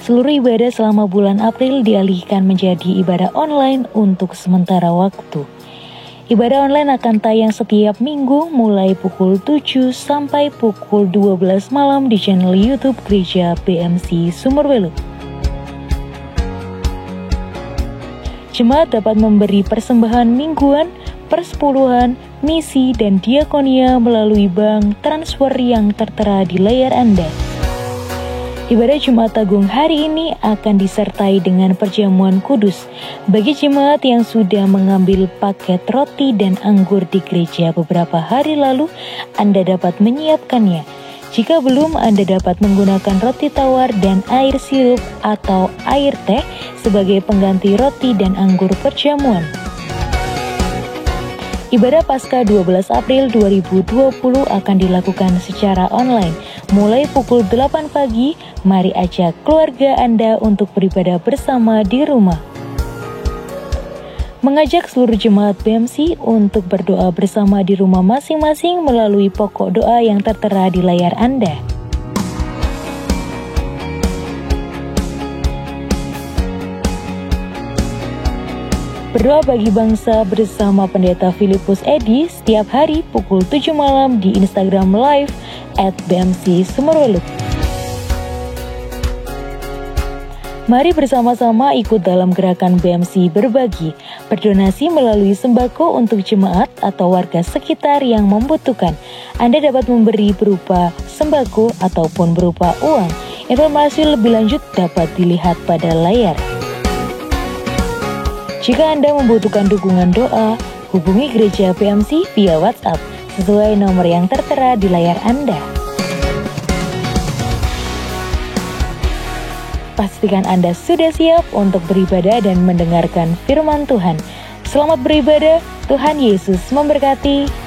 seluruh ibadah selama bulan April dialihkan menjadi ibadah online untuk sementara waktu. Ibadah online akan tayang setiap minggu mulai pukul 7 sampai pukul 12 malam di channel YouTube Gereja BMC Sumberwelu. Jemaat dapat memberi persembahan mingguan, persepuluhan, misi, dan diakonia melalui bank transfer yang tertera di layar Anda. Ibadah Jumat Agung hari ini akan disertai dengan perjamuan kudus. Bagi jemaat yang sudah mengambil paket roti dan anggur di gereja beberapa hari lalu, Anda dapat menyiapkannya. Jika belum, Anda dapat menggunakan roti tawar dan air sirup atau air teh sebagai pengganti roti dan anggur perjamuan. Ibadah Paskah 12 April 2020 akan dilakukan secara online. Mulai pukul 8 pagi, mari ajak keluarga Anda untuk beribadah bersama di rumah. Mengajak seluruh jemaat BMC untuk berdoa bersama di rumah masing-masing melalui pokok doa yang tertera di layar Anda. Berdoa bagi bangsa bersama Pendeta Filipus Edi setiap hari pukul 7 malam di Instagram Live @BMC Sumberwelu. Mari bersama-sama ikut dalam gerakan BMC Berbagi, berdonasi melalui sembako untuk jemaat atau warga sekitar yang membutuhkan. Anda dapat memberi berupa sembako ataupun berupa uang. Informasi lebih lanjut dapat dilihat pada layar. Jika Anda membutuhkan dukungan doa, hubungi Gereja BMC via WhatsApp sesuai nomor yang tertera di layar Anda. Pastikan Anda sudah siap untuk beribadah dan mendengarkan firman Tuhan. Selamat beribadah, Tuhan Yesus memberkati.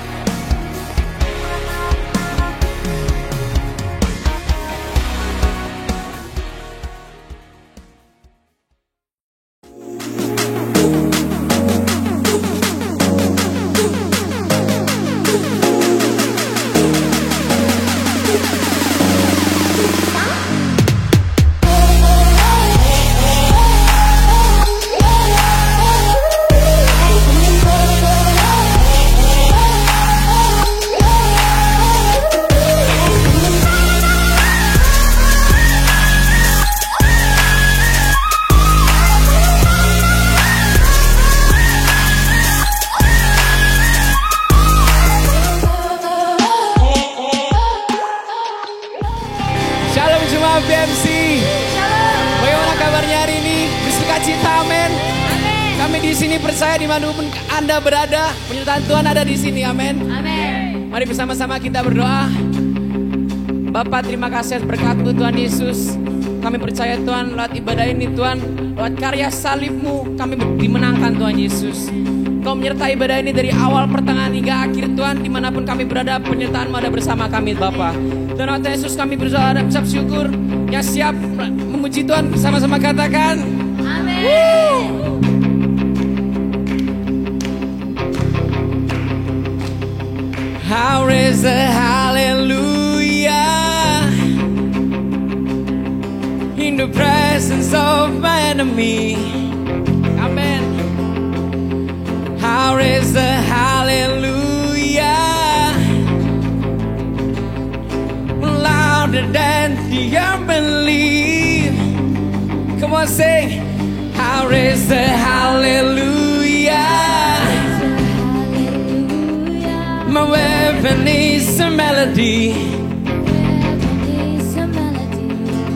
BMC. Bagaimana kabarnya hari ini? Bersukacita, amin. Kami di sini percaya dimanapun Anda berada, penyertaan Tuhan ada di sini, amin. Mari bersama-sama kita berdoa. Bapa, terima kasih atas berkat-Mu Tuhan Yesus. Kami percaya Tuhan lewat ibadah ini Tuhan, lewat karya salib-Mu kami dimenangkan Tuhan Yesus. Kau menyertai ibadah ini dari awal, pertengahan hingga akhir Tuhan. Dimanapun kami berada, penyertaan-Mu ada bersama kami Bapa. Tuhan Yesus, kami berdoa dan ucap syukur. Yang siap memuji Tuhan bersama-sama katakan amin. I raise the hallelujah in the presence of my enemy. Amen. I raise the hallelujah louder than the unbelief. Come on, say, I raise the hallelujah. My weapon is a melody.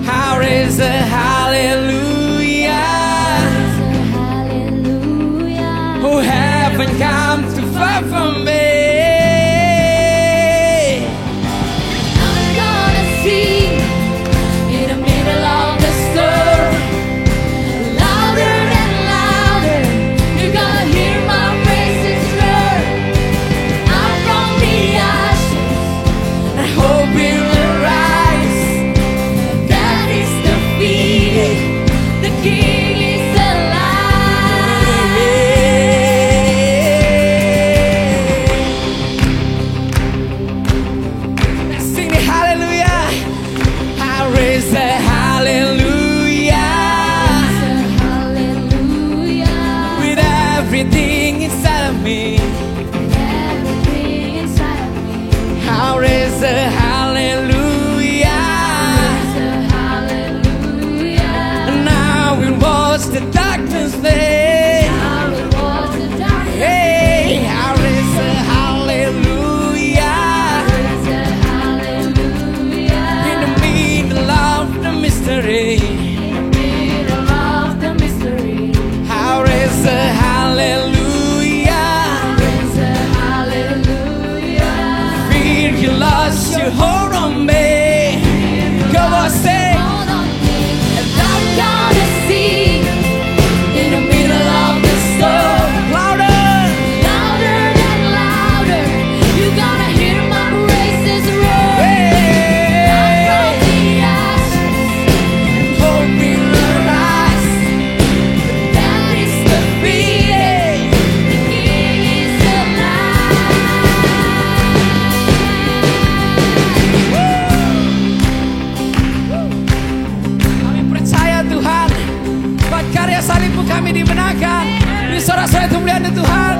I raise the hallelujah. Who haven't come to fight for me. everything inside of me. Everything inside of me. I'll raise a hallelujah. Hallelujah. And I will watch the darkness fade. I will watch the darkness. Hey, I'll raise a hallelujah. Raise a hallelujah. In the middle of the mystery, In the middle of the mystery. I'll raise a hallelujah. Raise a hallelujah. Fear you lost your hold on me. Come on, say. Hold on me. And I'm gonna sing in the middle of the storm. Louder. Louder than louder. You're gonna hear my praises roar. I'm from the ashes. Hope in the rise. That is the feeling. The King is Kami percaya Tuhan, buat karya salibmu kami dimenangkan. Di sorak-sorai kemuliaan Tuhan.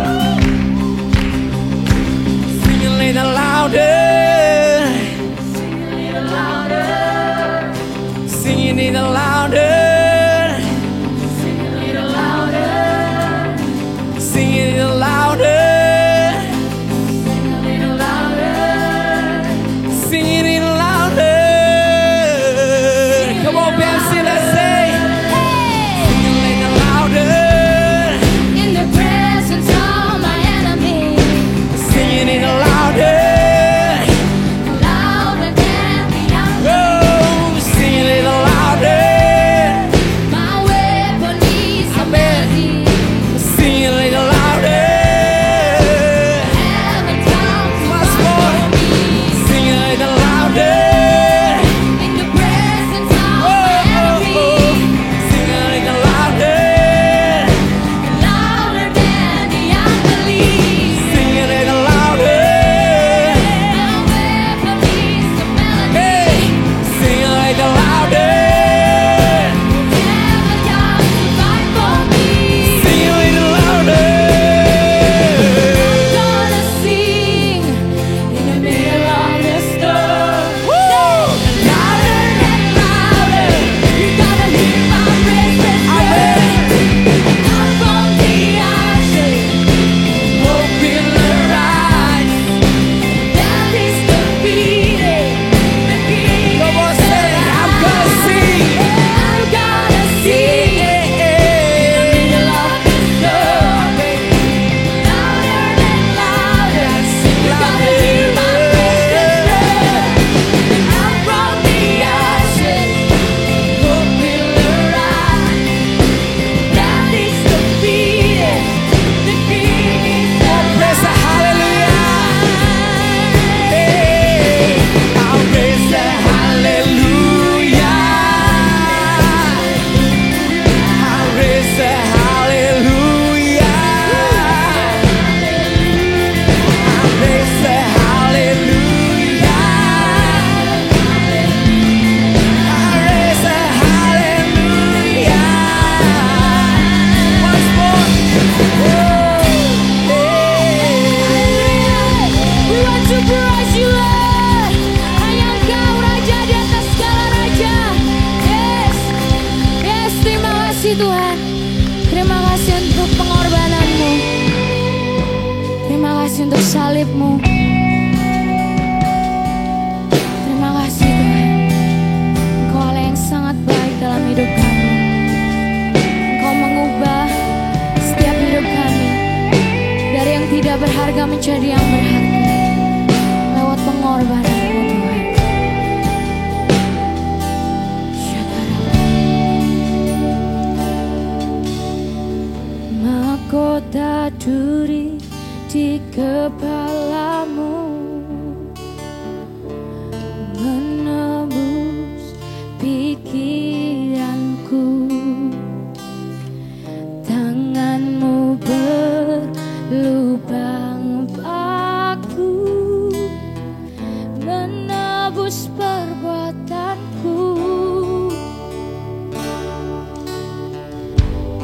Sing a little louder. Sing a little louder. Sing a little louder. Sing a little louder. Sing a little louder. Come on, BMC, let's say. Sing a little louder. In the presence of my enemy. Sing a little louder. Louder than the other. Oh, sing a little louder. My weapon is a Amen. melody. Sing a little louder. Heaven comes to Once fight more. for me. Sing a little louder. In the presence of Oh, my oh, enemy. oh. Sing a little louder. Louder than the unbelief. Sing a little louder. My weapon is a melody. Hey, sing a little louder. Heaven comes to fight for me. Sing a little louder. Gonna sing in the middle of the storm. Louder and louder, you're gonna hear my praises roar. Up from the ashes, Hope in the rise. that is the beating. The King Come on, is say, I'm gonna sing. I'm gonna sing in the middle of the storm. Louder and louder, you're gonna hear my praises roar. Up from the ashes, hope will arise. That is the beating. The King is Praise the hallelujah. Hey, I'll praise the hallelujah. I'll praise the hallelujah. I'll praise the hallelujah. I'll praise the hallelujah. Once more. We want to praise you, Lord. Hanya Engkau Raja di atas segala raja. Yes, yes, terima kasih Tuhan. Terima kasih untuk pengorbananmu. Terima kasih untuk salibmu. Terima kasih Tuhan. Engkau Allah yang sangat baik dalam hidup kami. Engkau mengubah setiap hidup kami dari yang tidak berharga menjadi yang berharga lewat pengorbananmu Tuhan. Mahkota duri di kepalamu menebus pikiranku. Tanganmu berlubang paku menebus perbuatanku.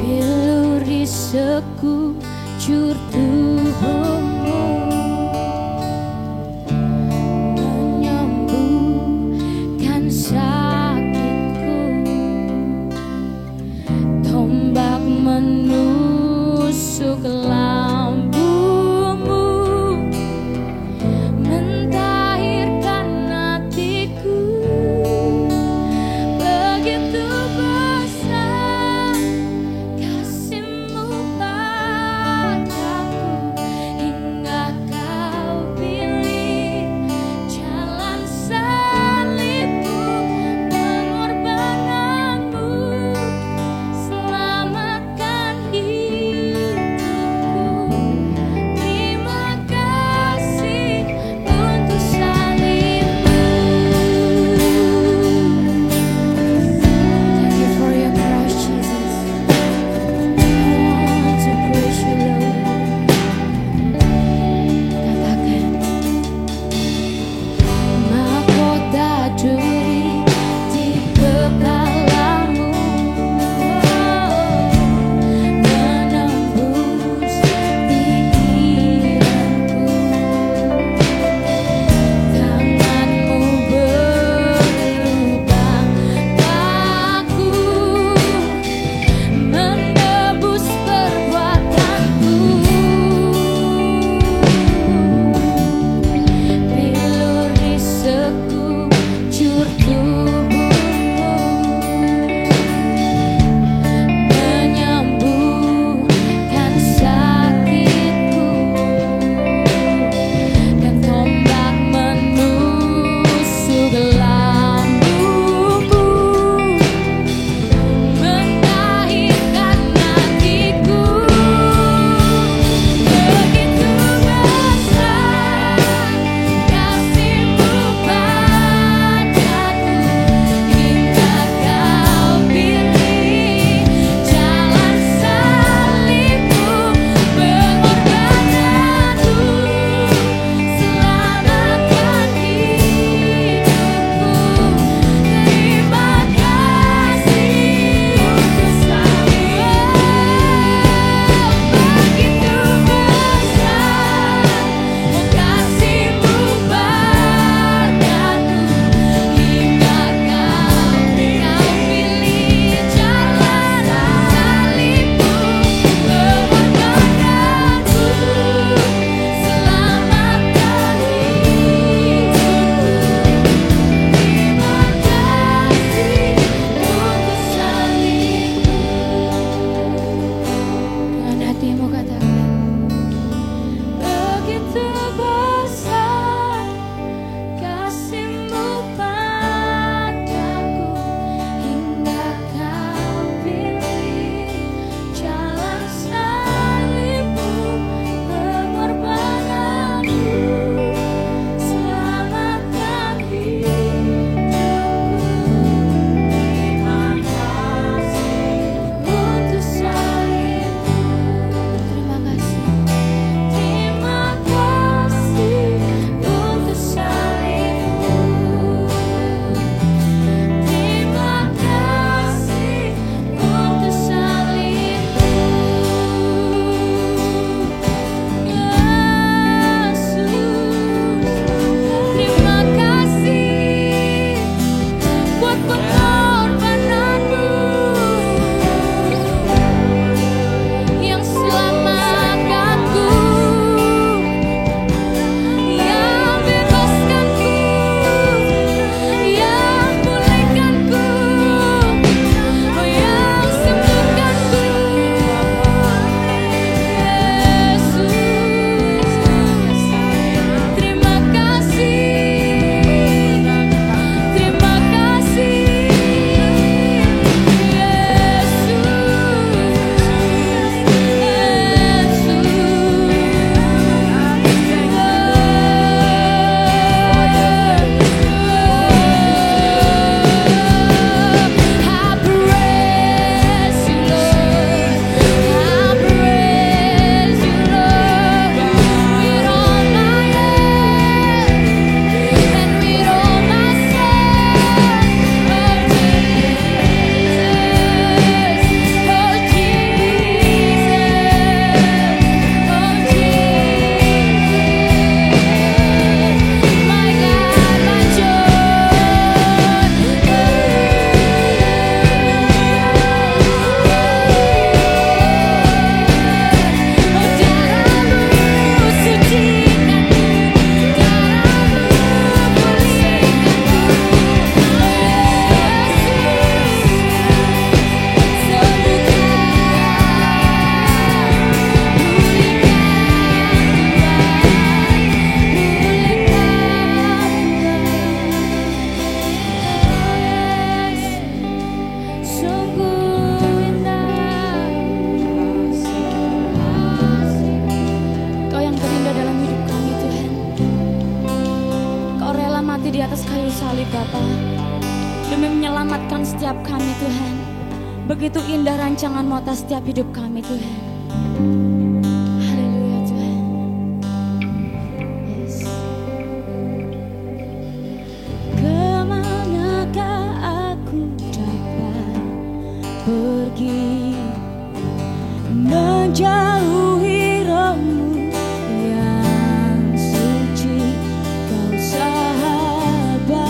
Bilur diseku hancur tubuhmu, menyembuhkan sakitku. Tombak menusuk lambungmu, mentahirkan hatiku. Begitu besar kasih-Mu padaku, hingga Kau pilih jalan salib-Mu, pengorbanan-Mu selamatkan hidupku. kembali Bapa, demi menyelamatkan setiap kami Tuhan. Begitu indah rancangan-Mu atas setiap hidup kami Tuhan. Haleluya Tuhan. Yes. Kemanakah aku dapat pergi menjauhi roh-Mu yang suci, Kau sahabat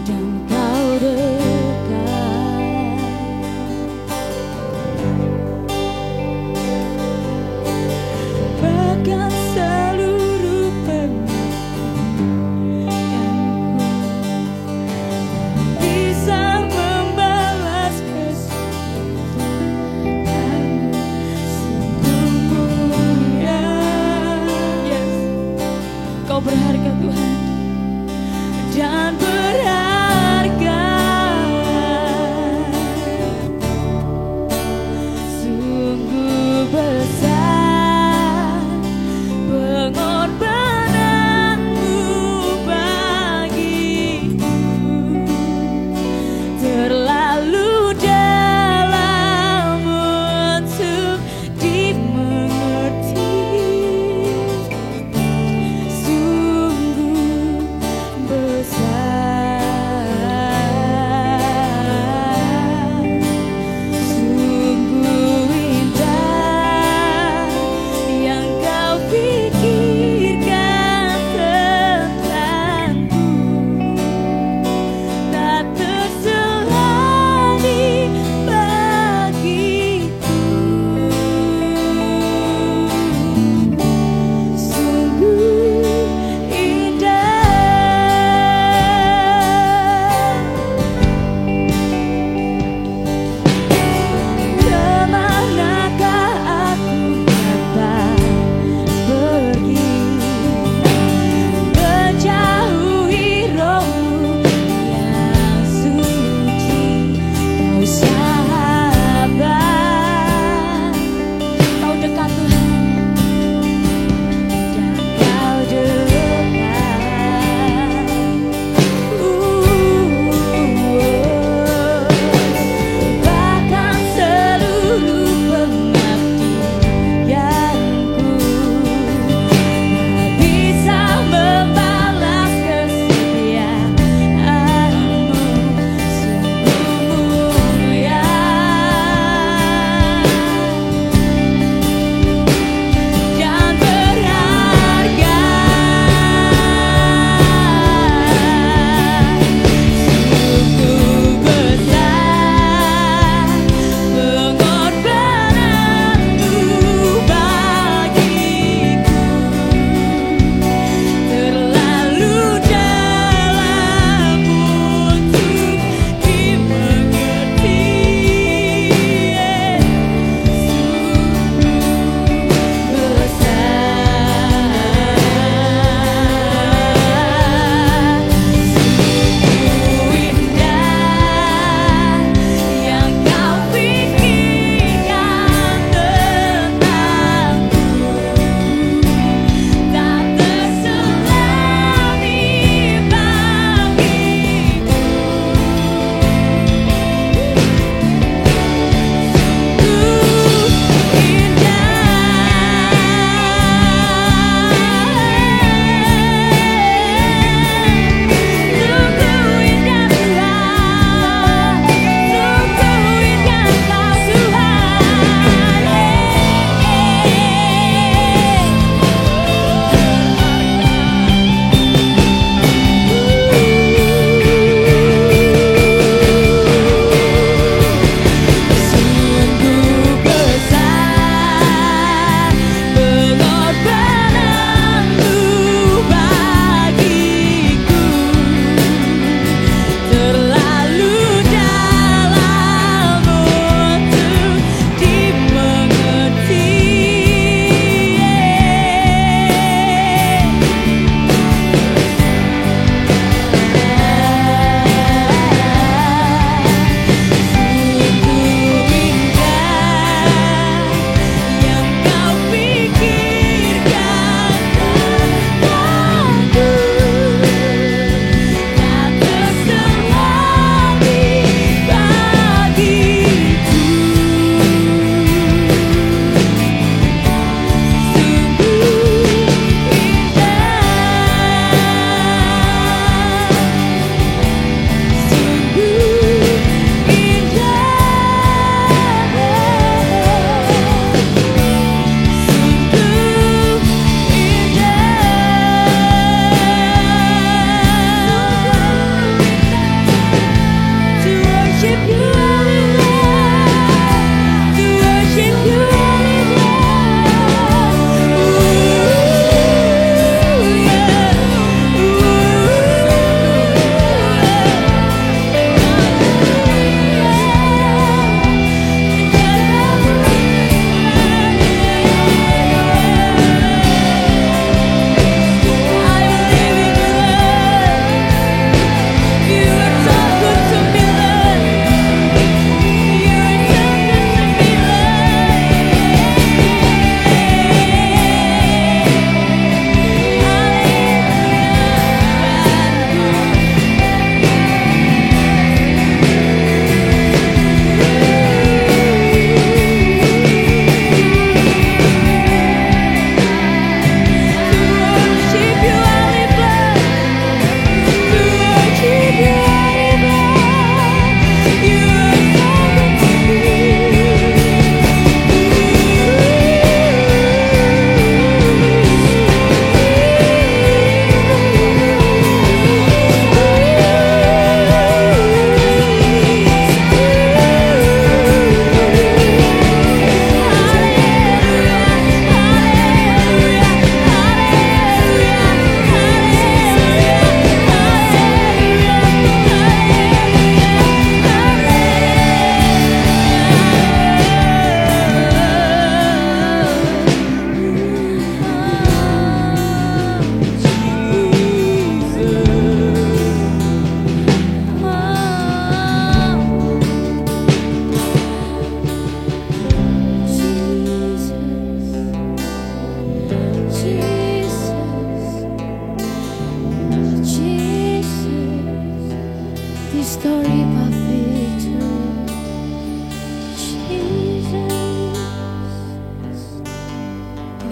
dan Kau dekat.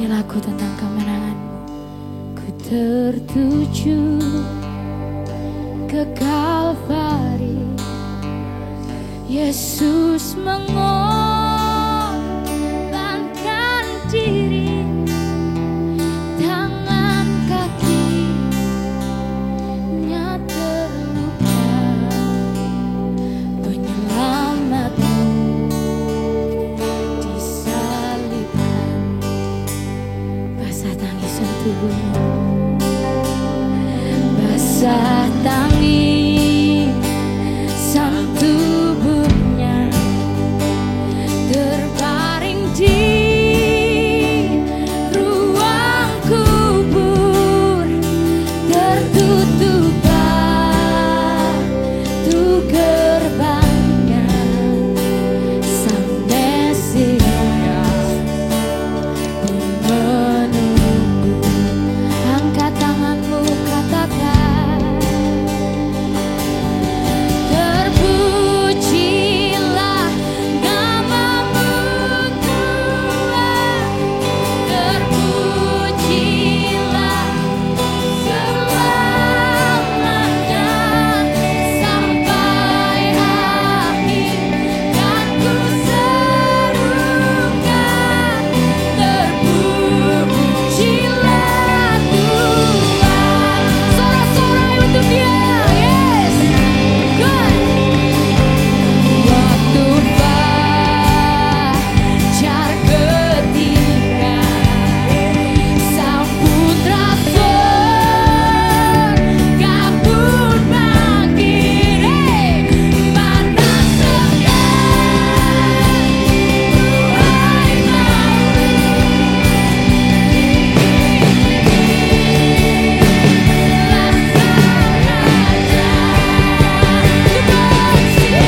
Ini lagu tentang kemenanganmu. Ku tertuju ke Kalvari, Yesus mengorbankan diri, tangan kakinya terluka, penyelamatmu disalibkan, basah tangisan tubuhmu, basah tangisan tubuhnya, terbaring di ruang kubur, tertutup batu gerbangnya, Sang Mesias pun menunggu. Angkat tanganmu, katakan, terpujilah namamu Tuhan, terpujilah selamanya sampai akhir, kan ku serukan, terpujilah Tuhan. Sorak-sorai untuk Dia, yes, good. Waktu fajar ketika Sang Putra tergabung bangkit, mana segan Tuhan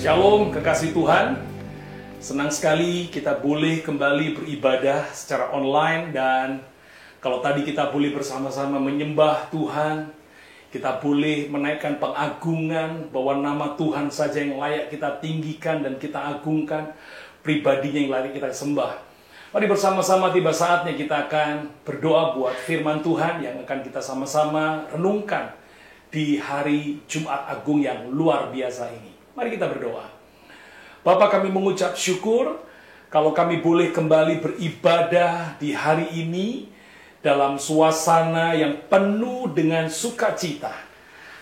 Shalom kekasih Tuhan, senang sekali kita boleh kembali beribadah secara online. Dan kalau tadi kita boleh bersama-sama menyembah Tuhan, kita boleh menaikkan pengagungan bahwa nama Tuhan saja yang layak kita tinggikan dan kita agungkan, pribadinya yang layak kita sembah. Mari bersama-sama tiba saatnya kita akan berdoa buat firman Tuhan yang akan kita sama-sama renungkan di hari Jumat Agung yang luar biasa ini. Mari kita berdoa. Bapa, kami mengucap syukur kalau kami boleh kembali beribadah di hari ini dalam suasana yang penuh dengan sukacita.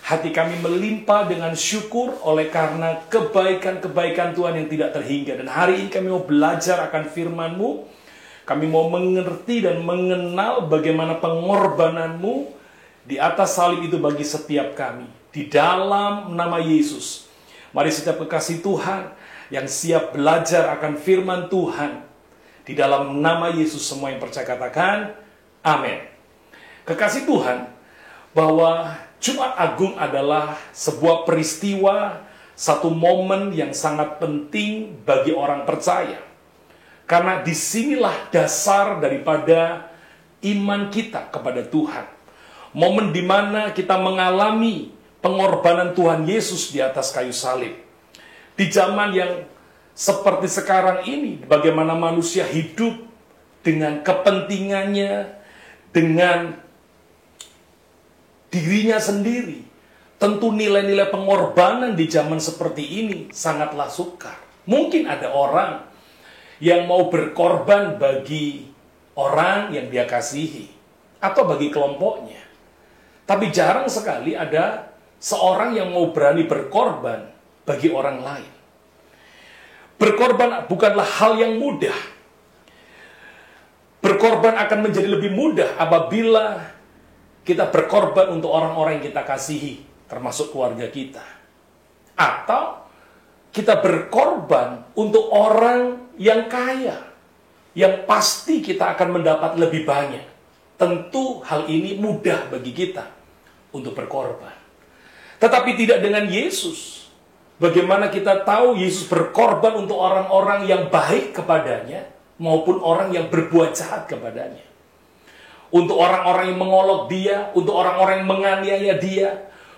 Hati kami melimpah dengan syukur oleh karena kebaikan-kebaikan Tuhan yang tidak terhingga. Dan hari ini kami mau belajar akan firman-Mu. Kami mau mengerti dan mengenal bagaimana pengorbanan-Mu di atas salib itu bagi setiap kami. Di dalam nama Yesus. Mari setiap kekasih Tuhan yang siap belajar akan firman Tuhan. Di dalam nama Yesus semua yang percaya katakan, amin. Kekasih Tuhan, bahwa Jumat Agung adalah sebuah peristiwa, satu momen yang sangat penting bagi orang percaya. Karena disinilah dasar daripada iman kita kepada Tuhan. Momen di mana kita mengalami pengorbanan Tuhan Yesus di atas kayu salib. Di zaman yang seperti sekarang ini, bagaimana manusia hidup dengan kepentingannya, dengan dirinya sendiri. Tentu nilai-nilai pengorbanan di zaman seperti ini sangatlah sukar. Mungkin ada orang yang mau berkorban bagi orang yang dia kasihi atau bagi kelompoknya. Tapi jarang sekali ada seorang yang mau berani berkorban bagi orang lain. Berkorban bukanlah hal yang mudah. Berkorban akan menjadi lebih mudah apabila kita berkorban untuk orang-orang yang kita kasihi, termasuk keluarga kita. Atau kita berkorban untuk orang yang kaya, yang pasti kita akan mendapat lebih banyak. Tentu hal ini mudah bagi kita untuk berkorban. Tetapi tidak dengan Yesus. Bagaimana kita tahu Yesus berkorban untuk orang-orang yang baik kepadanya, maupun orang yang berbuat jahat kepadanya. Untuk orang-orang yang mengolok dia, untuk orang-orang yang menganiaya dia,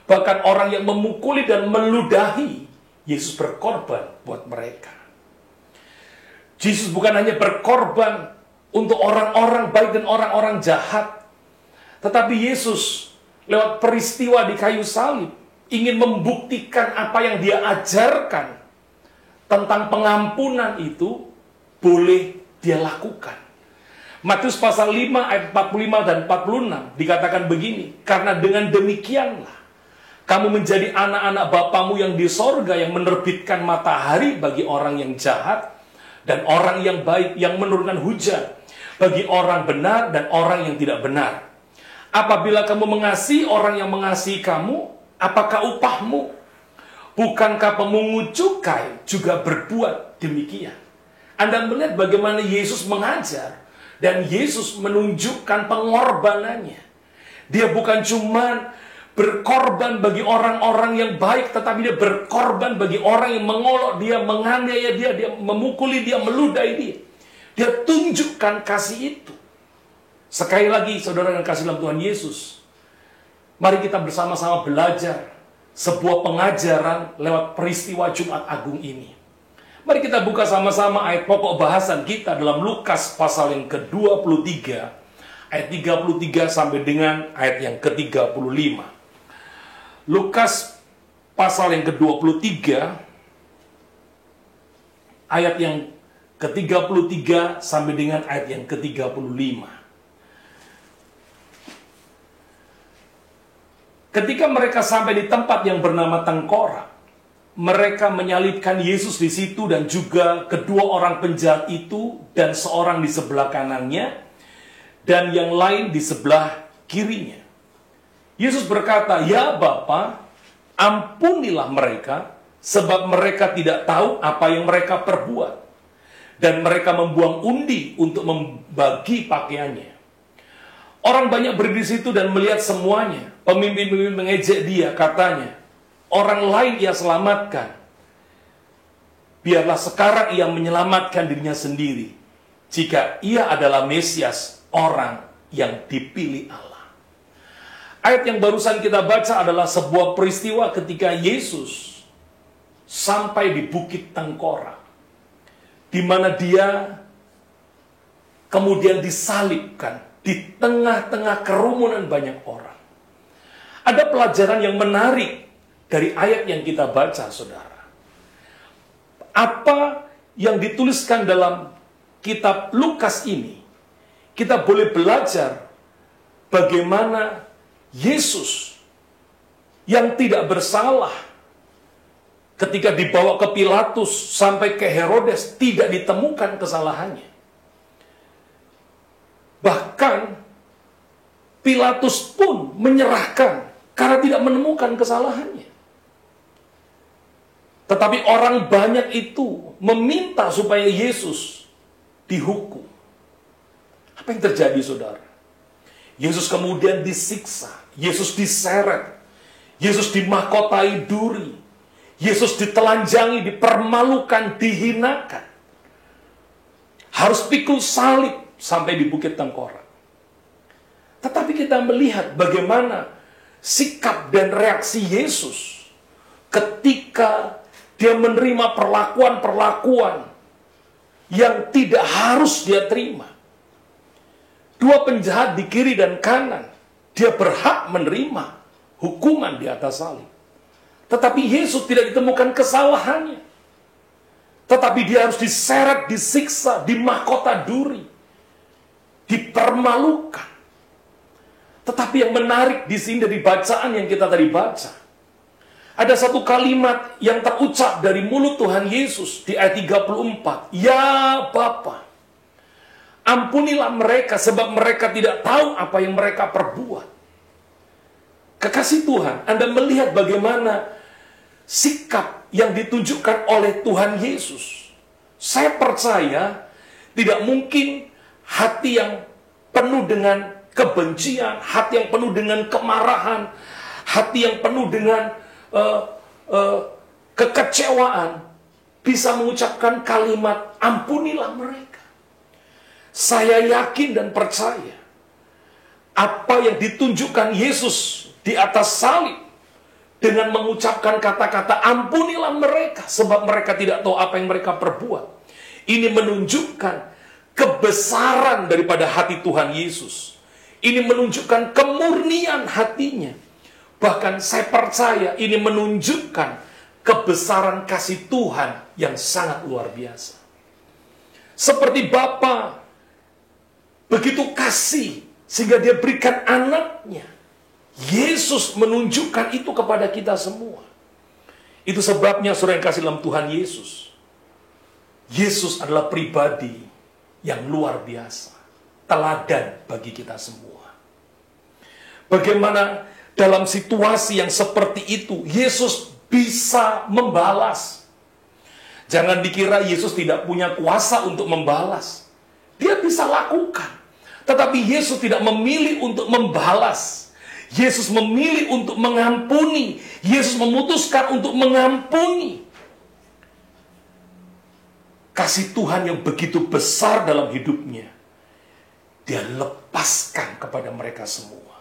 bahkan orang yang memukuli dan meludahi, Yesus berkorban buat mereka. Yesus bukan hanya berkorban untuk orang-orang baik dan orang-orang jahat, tetapi Yesus lewat peristiwa di kayu salib ingin membuktikan apa yang dia ajarkan tentang pengampunan itu boleh dia lakukan. Matius pasal 5 ayat 45 dan 46 dikatakan begini, karena dengan demikianlah kamu menjadi anak-anak Bapamu yang di sorga, yang menerbitkan matahari bagi orang yang jahat dan orang yang baik, yang menurunkan hujan bagi orang benar dan orang yang tidak benar. Apabila kamu mengasihi orang yang mengasihi kamu, apakah upahmu? Bukankah pemungut cukai juga berbuat demikian? Anda melihat bagaimana Yesus mengajar. Dan Yesus menunjukkan pengorbanannya. Dia bukan cuma berkorban bagi orang-orang yang baik, tetapi dia berkorban bagi orang yang mengolok dia, menganiaya dia, dia memukuli dia, meludahi dia. Dia tunjukkan kasih itu. Sekali lagi, saudara yang kasih dalam Tuhan Yesus, mari kita bersama-sama belajar sebuah pengajaran lewat peristiwa Jumat Agung ini. Mari kita buka sama-sama ayat pokok bahasan kita dalam Lukas pasal yang ke-23, ayat 33 sampai dengan ayat yang ke-35. Lukas pasal yang ke-23, ayat yang ke-33 sampai dengan ayat yang ke-35. Ketika mereka sampai di tempat yang bernama Tengkorak, mereka menyalibkan Yesus di situ dan juga kedua orang penjahat itu, dan seorang di sebelah kanannya dan yang lain di sebelah kirinya. Yesus berkata, "Ya Bapa, ampunilah mereka, sebab mereka tidak tahu apa yang mereka perbuat." Dan mereka membuang undi untuk membagi pakaiannya. Orang banyak berdiri di situ dan melihat semuanya. Pemimpin-pemimpin mengejek dia, katanya, "Orang lain ia selamatkan. Biarlah sekarang ia menyelamatkan dirinya sendiri, jika ia adalah Mesias, orang yang dipilih Allah." Ayat yang barusan kita baca adalah sebuah peristiwa ketika Yesus sampai di Bukit Tengkorak, di mana dia kemudian disalibkan di tengah-tengah kerumunan banyak orang. Ada pelajaran yang menarik dari ayat yang kita baca, saudara. Apa yang dituliskan dalam kitab Lukas ini, kita boleh belajar bagaimana Yesus yang tidak bersalah ketika dibawa ke Pilatus sampai ke Herodes tidak ditemukan kesalahannya. Bahkan Pilatus pun menyerahkan karena tidak menemukan kesalahannya. Tetapi orang banyak itu meminta supaya Yesus dihukum. Apa yang terjadi, saudara? Yesus kemudian disiksa, Yesus diseret, Yesus dimahkotai duri, Yesus ditelanjangi, dipermalukan, dihinakan. Harus pikul salib sampai di Bukit Tengkorak. Tetapi kita melihat bagaimana sikap dan reaksi Yesus ketika dia menerima perlakuan-perlakuan yang tidak harus dia terima. Dua penjahat di kiri dan kanan, dia berhak menerima hukuman di atas salib. Tetapi Yesus tidak ditemukan kesalahannya. Tetapi dia harus diseret, disiksa, dimahkota duri, dipermalukan. Tetapi yang menarik di sini dari bacaan yang kita tadi baca, ada satu kalimat yang terucap dari mulut Tuhan Yesus di ayat 34. Ya Bapa, ampunilah mereka sebab mereka tidak tahu apa yang mereka perbuat. Kekasih Tuhan, Anda melihat bagaimana sikap yang ditunjukkan oleh Tuhan Yesus. Saya percaya tidak mungkin hati yang penuh dengan kebencian, hati yang penuh dengan kemarahan, hati yang penuh dengan kekecewaan bisa mengucapkan kalimat ampunilah mereka. Saya yakin dan percaya apa yang ditunjukkan Yesus di atas salib dengan mengucapkan kata-kata ampunilah mereka sebab mereka tidak tahu apa yang mereka perbuat. Ini menunjukkan kebesaran daripada hati Tuhan Yesus. Ini menunjukkan kemurnian hatinya. Bahkan saya percaya ini menunjukkan kebesaran kasih Tuhan yang sangat luar biasa. Seperti Bapa begitu kasih sehingga dia berikan anaknya. Yesus menunjukkan itu kepada kita semua. Itu sebabnya saudara yang kasih dalam Tuhan Yesus. Yesus adalah pribadi yang luar biasa. Teladan bagi kita semua. Bagaimana dalam situasi yang seperti itu, Yesus bisa membalas. Jangan dikira Yesus tidak punya kuasa untuk membalas. Dia bisa lakukan. Tetapi Yesus tidak memilih untuk membalas. Yesus memilih untuk mengampuni. Yesus memutuskan untuk mengampuni. Kasih Tuhan yang begitu besar dalam hidupnya, dia lepaskan kepada mereka semua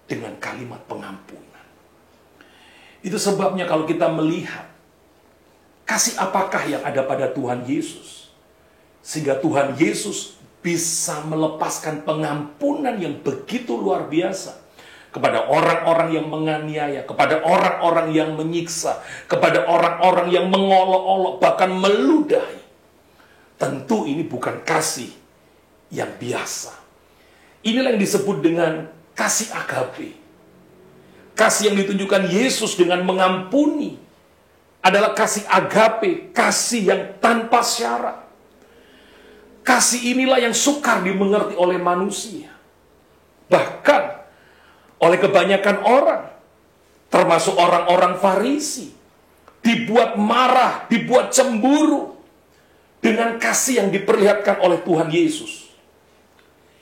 dengan kalimat pengampunan. Itu sebabnya kalau kita melihat kasih apakah yang ada pada Tuhan Yesus, sehingga Tuhan Yesus bisa melepaskan pengampunan yang begitu luar biasa kepada orang-orang yang menganiaya, kepada orang-orang yang menyiksa, kepada orang-orang yang mengolok-olok, bahkan meludahi. Tentu ini bukan kasih yang biasa. Inilah yang disebut dengan kasih agape. Kasih yang ditunjukkan Yesus dengan mengampuni adalah kasih agape, kasih yang tanpa syarat. Kasih inilah yang sukar dimengerti oleh manusia. Bahkan oleh kebanyakan orang, termasuk orang-orang Farisi, dibuat marah, dibuat cemburu dengan kasih yang diperlihatkan oleh Tuhan Yesus.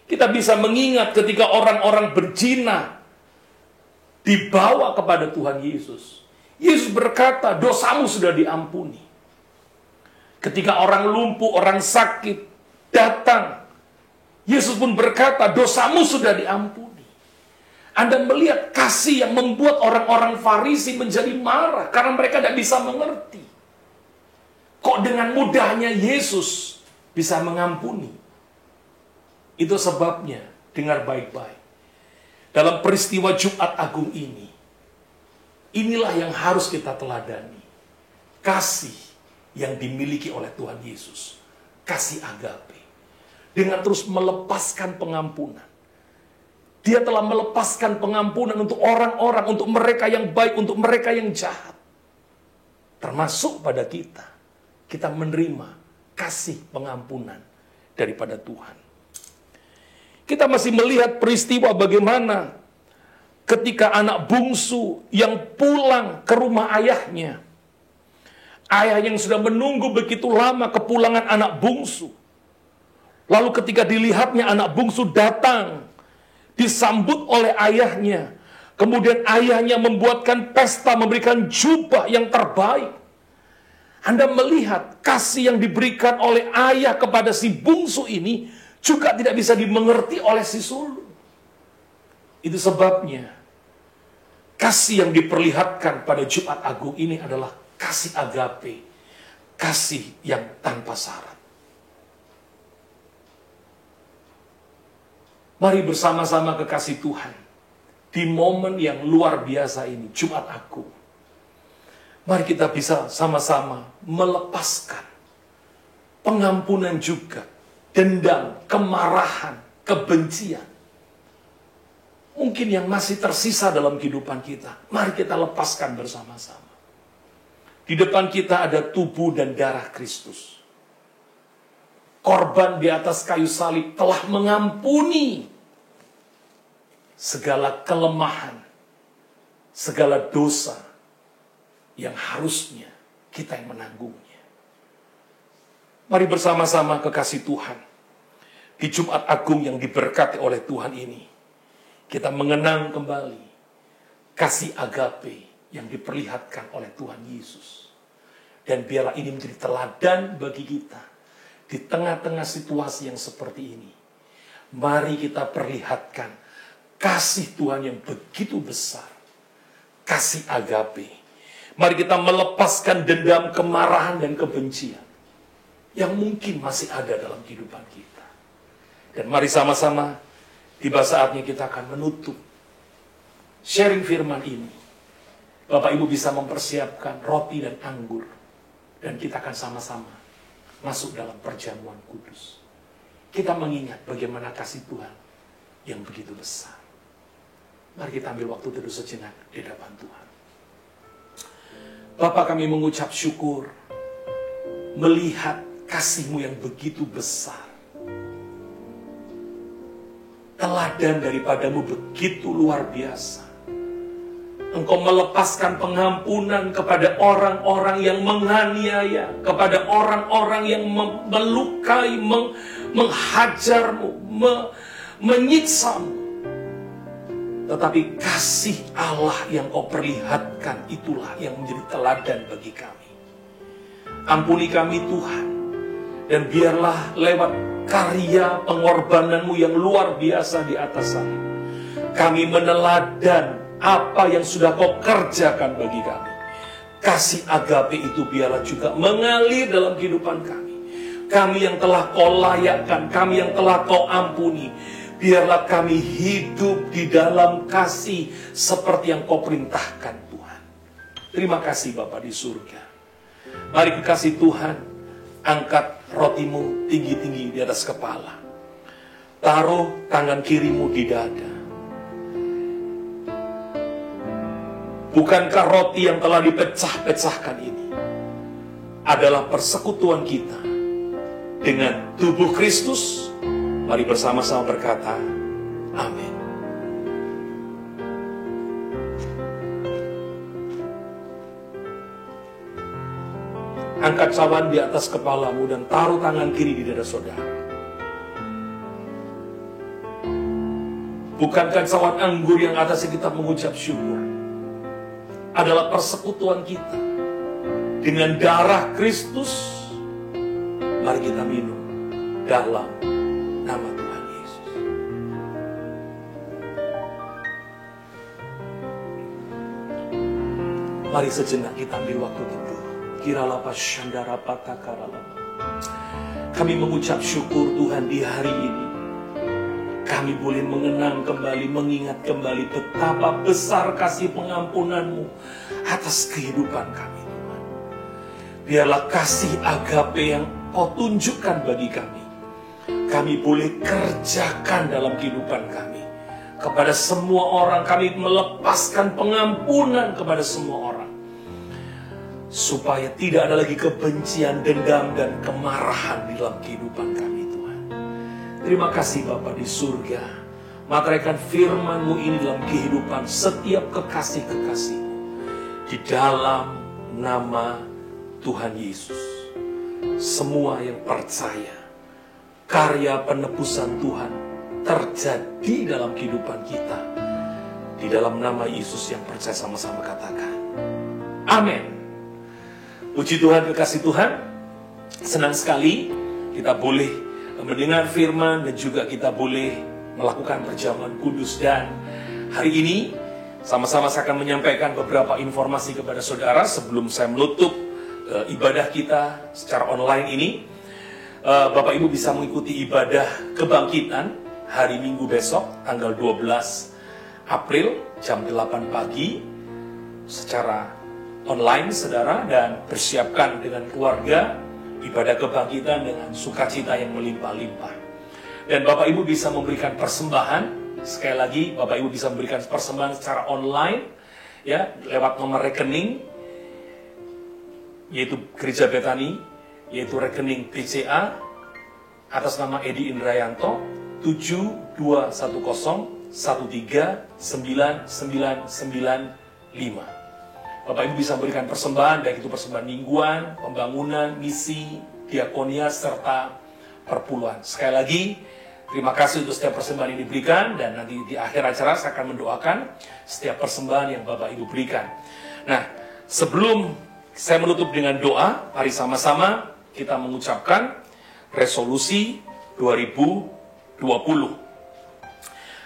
Kita bisa mengingat ketika orang-orang berzina dibawa kepada Tuhan Yesus. Yesus berkata, dosamu sudah diampuni. Ketika orang lumpuh, orang sakit datang, Yesus pun berkata, dosamu sudah diampuni. Anda melihat kasih yang membuat orang-orang Farisi menjadi marah karena mereka tidak bisa mengerti. Kok dengan mudahnya Yesus bisa mengampuni? Itu sebabnya, dengar baik-baik. dalam peristiwa Jumat Agung ini, inilah yang harus kita teladani. Kasih yang dimiliki oleh Tuhan Yesus. Kasih agape. Dengan terus melepaskan pengampunan. Dia telah melepaskan pengampunan untuk orang-orang, untuk mereka yang baik, untuk mereka yang jahat. Termasuk pada kita. Kita menerima kasih pengampunan daripada Tuhan. Kita masih melihat peristiwa bagaimana ketika anak bungsu yang pulang ke rumah ayahnya. Ayah yang sudah menunggu begitu lama kepulangan anak bungsu. Lalu ketika dilihatnya anak bungsu datang, disambut oleh ayahnya. Kemudian ayahnya membuatkan pesta, memberikan jubah yang terbaik. Anda melihat kasih yang diberikan oleh ayah kepada si bungsu ini juga tidak bisa dimengerti oleh si sulung. Itu sebabnya kasih yang diperlihatkan pada Jumat Agung ini adalah kasih agape, kasih yang tanpa syarat. Mari bersama-sama kekasih Tuhan, di momen yang luar biasa ini, Jumat Agung. Mari kita bisa sama-sama melepaskan pengampunan juga, dendam, kemarahan, kebencian. Mungkin yang masih tersisa dalam kehidupan kita, mari kita lepaskan bersama-sama. Di depan kita ada tubuh dan darah Kristus. Korban di atas kayu salib telah mengampuni segala kelemahan, segala dosa yang harusnya kita yang menanggungnya. Mari bersama-sama kekasih Tuhan, di Jumat Agung yang diberkati oleh Tuhan ini, kita mengenang kembali kasih agape yang diperlihatkan oleh Tuhan Yesus. Dan biarlah ini menjadi teladan bagi kita di tengah-tengah situasi yang seperti ini. Mari kita perlihatkan kasih Tuhan yang begitu besar. Kasih agape. Mari kita melepaskan dendam, kemarahan, dan kebencian yang mungkin masih ada dalam kehidupan kita. Dan mari sama-sama, tiba saatnya kita akan menutup sharing firman ini. Bapak Ibu bisa mempersiapkan roti dan anggur. Dan kita akan sama-sama masuk dalam perjamuan kudus. Kita mengingat bagaimana kasih Tuhan yang begitu besar. Mari kita ambil waktu teduh sejenak di hadapan Tuhan. Bapa, kami mengucap syukur melihat kasih-Mu yang begitu besar. Teladan daripada-Mu begitu luar biasa. Engkau melepaskan pengampunan kepada orang-orang yang menganiaya, kepada orang-orang yang melukai, menghajarmu, menyiksamu. Tetapi kasih Allah yang kau perlihatkan itulah yang menjadi teladan bagi kami. Ampuni kami Tuhan, dan biarlah lewat karya pengorbananmu yang luar biasa di atas salib, kami meneladan apa yang sudah kau kerjakan bagi kami. Kasih agape itu biarlah juga mengalir dalam kehidupan kami. Kami yang telah kau layakkan, kami yang telah kau ampuni, biarlah kami hidup di dalam kasih seperti yang kau perintahkan Tuhan. Terima kasih Bapa di surga. Mari kekasih Tuhan, angkat rotimu tinggi-tinggi di atas kepala. Taruh tangan kirimu di dada. Bukankah roti yang telah dipecah-pecahkan ini adalah persekutuan kita dengan tubuh Kristus? Mari bersama-sama berkata, amin. Angkat cawan di atas kepalamu dan taruh tangan kiri di dada saudara. Bukankah cawan anggur yang atasnya kita mengucap syukur adalah persekutuan kita dengan darah Kristus? Mari kita minum dalam nama Tuhan Yesus. Mari sejenak kita ambil waktu teduh. Kiralapa syandara patakaralapa. Kami mengucap syukur Tuhan di hari ini. kami boleh mengenang kembali, mengingat kembali betapa besar kasih pengampunan-Mu atas kehidupan kami, Tuhan. Biarlah kasih agape yang Kau tunjukkan bagi kami boleh kerjakan dalam kehidupan kami. Kepada semua orang, kami melepaskan pengampunan kepada semua orang. Supaya tidak ada lagi kebencian, dendam, dan kemarahan di dalam kehidupan kami, Tuhan. Terima kasih Bapa di surga. Materaikan firman-Mu ini dalam kehidupan setiap kekasih-kekasih-Mu. Di dalam nama Tuhan Yesus. Semua yang percaya karya penebusan Tuhan terjadi dalam kehidupan kita. Di dalam nama Yesus yang percaya sama-sama katakan. Amin. Puji Tuhan, kekasih Tuhan. Senang sekali kita boleh mendengar firman dan juga kita boleh melakukan perjamuan kudus. Dan hari ini sama-sama saya akan menyampaikan beberapa informasi kepada saudara sebelum saya menutup ibadah kita secara online ini. Bapak Ibu bisa mengikuti ibadah kebangkitan hari Minggu besok tanggal 12 April jam 8 pagi secara online, saudara, dan persiapkan dengan keluarga ibadah kebangkitan dengan sukacita yang melimpah-limpah. Dan Bapak Ibu bisa memberikan persembahan. Sekali lagi, Bapak Ibu bisa memberikan persembahan secara online, ya, lewat nomor rekening, yaitu Gereja Betani, yaitu rekening BCA atas nama Edi Indrayanto 7210139995. Bapak Ibu bisa memberikan persembahan, baik itu persembahan mingguan, pembangunan, misi, diakonia, serta perpuluhan. Sekali lagi, terima kasih untuk setiap persembahan yang diberikan, dan nanti di akhir acara saya akan mendoakan setiap persembahan yang Bapak Ibu berikan. Nah, sebelum saya menutup dengan doa, mari sama-sama kita mengucapkan resolusi 2020.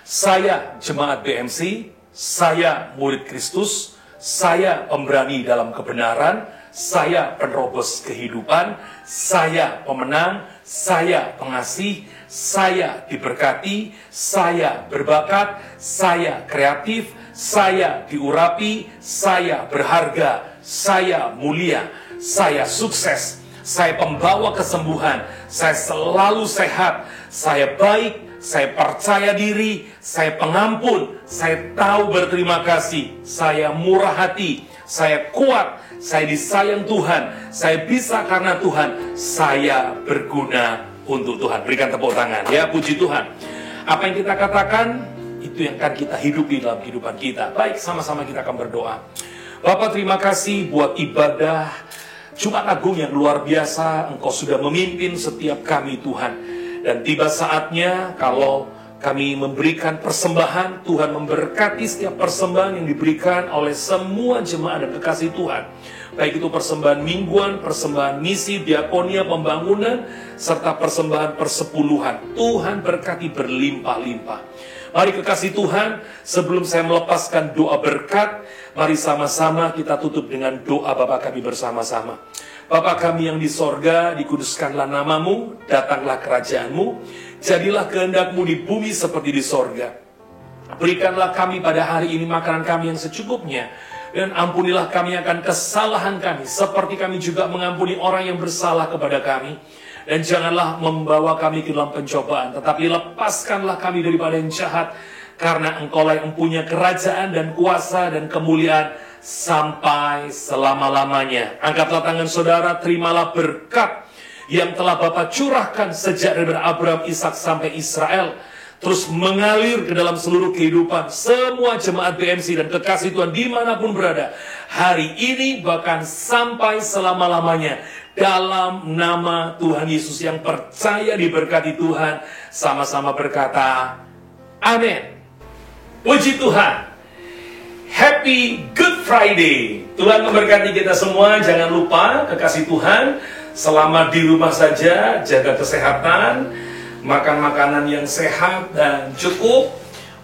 Saya jemaat BMC, saya murid Kristus, saya pemberani dalam kebenaran, saya penerobos kehidupan, saya pemenang, saya pengasih, saya diberkati, saya berbakat, saya kreatif, saya diurapi, saya berharga, saya mulia, saya sukses, saya pembawa kesembuhan, saya selalu sehat, saya baik, saya percaya diri, saya pengampun, saya tahu berterima kasih, saya murah hati, saya kuat, saya disayang Tuhan, saya bisa karena Tuhan, saya berguna untuk Tuhan. Berikan tepuk tangan, ya, puji Tuhan. Apa yang kita katakan, itu yang akan kita hidupi dalam kehidupan kita. Baik, sama-sama kita akan berdoa. Bapak, terima kasih buat ibadah Jumat Agung yang luar biasa. Engkau sudah memimpin setiap kami, Tuhan. Dan tiba saatnya kalau kami memberikan persembahan, Tuhan memberkati setiap persembahan yang diberikan oleh semua jemaat dan kekasih Tuhan. Baik itu persembahan mingguan, persembahan misi, diakonia, pembangunan, serta persembahan persepuluhan. Tuhan berkati berlimpah-limpah. Mari kekasih Tuhan, sebelum saya melepaskan doa berkat, mari sama-sama kita tutup dengan doa Bapa kami bersama-sama. Bapa kami yang di sorga, dikuduskanlah namamu, datanglah kerajaanmu, jadilah kehendak-Mu di bumi seperti di sorga. Berikanlah kami pada hari ini makanan kami yang secukupnya, dan ampunilah kami akan kesalahan kami, seperti kami juga mengampuni orang yang bersalah kepada kami. Dan janganlah membawa kami ke dalam pencobaan, tetapi lepaskanlah kami daripada yang jahat, karena Engkaulah yang mempunyai kerajaan dan kuasa dan kemuliaan sampai selama-lamanya. Angkatlah tangan saudara, terimalah berkat yang telah Bapa curahkan sejak dari Abraham, Ishak sampai Israel, terus mengalir ke dalam seluruh kehidupan semua jemaat BMC dan kekasih Tuhan dimanapun berada, hari ini bahkan sampai selama-lamanya. Dalam nama Tuhan Yesus yang percaya diberkati Tuhan, sama-sama berkata, amin. Puji Tuhan. Happy Good Friday. Tuhan memberkati kita semua. Jangan lupa kekasih Tuhan, selama di rumah saja, jaga kesehatan, makan makanan yang sehat dan cukup,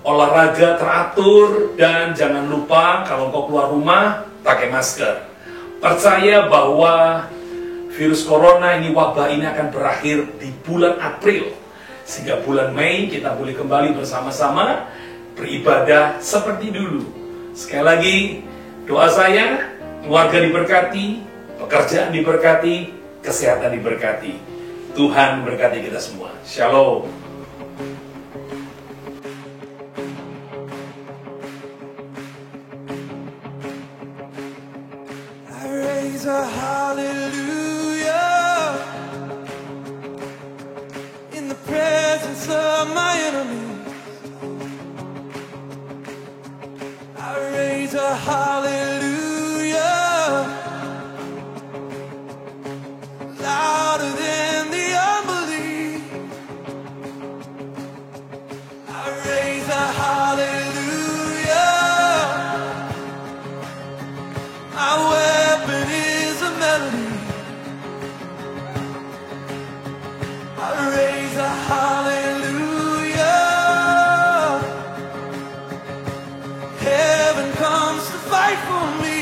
olahraga teratur, dan jangan lupa kalau kau keluar rumah, pakai masker. Percaya bahwa virus corona ini, wabah ini akan berakhir di bulan April. Sehingga bulan Mei kita boleh kembali bersama-sama beribadah seperti dulu. Sekali lagi, doa saya, keluarga diberkati, pekerjaan diberkati, kesehatan diberkati. Tuhan berkati kita semua. Shalom. I raise a hallelujah in the presence of my enemies. I raise a hallelujah louder than the unbelief. I raise a hallelujah. My weapon is a melody. I raise a hallelujah. Heaven comes to fight for me.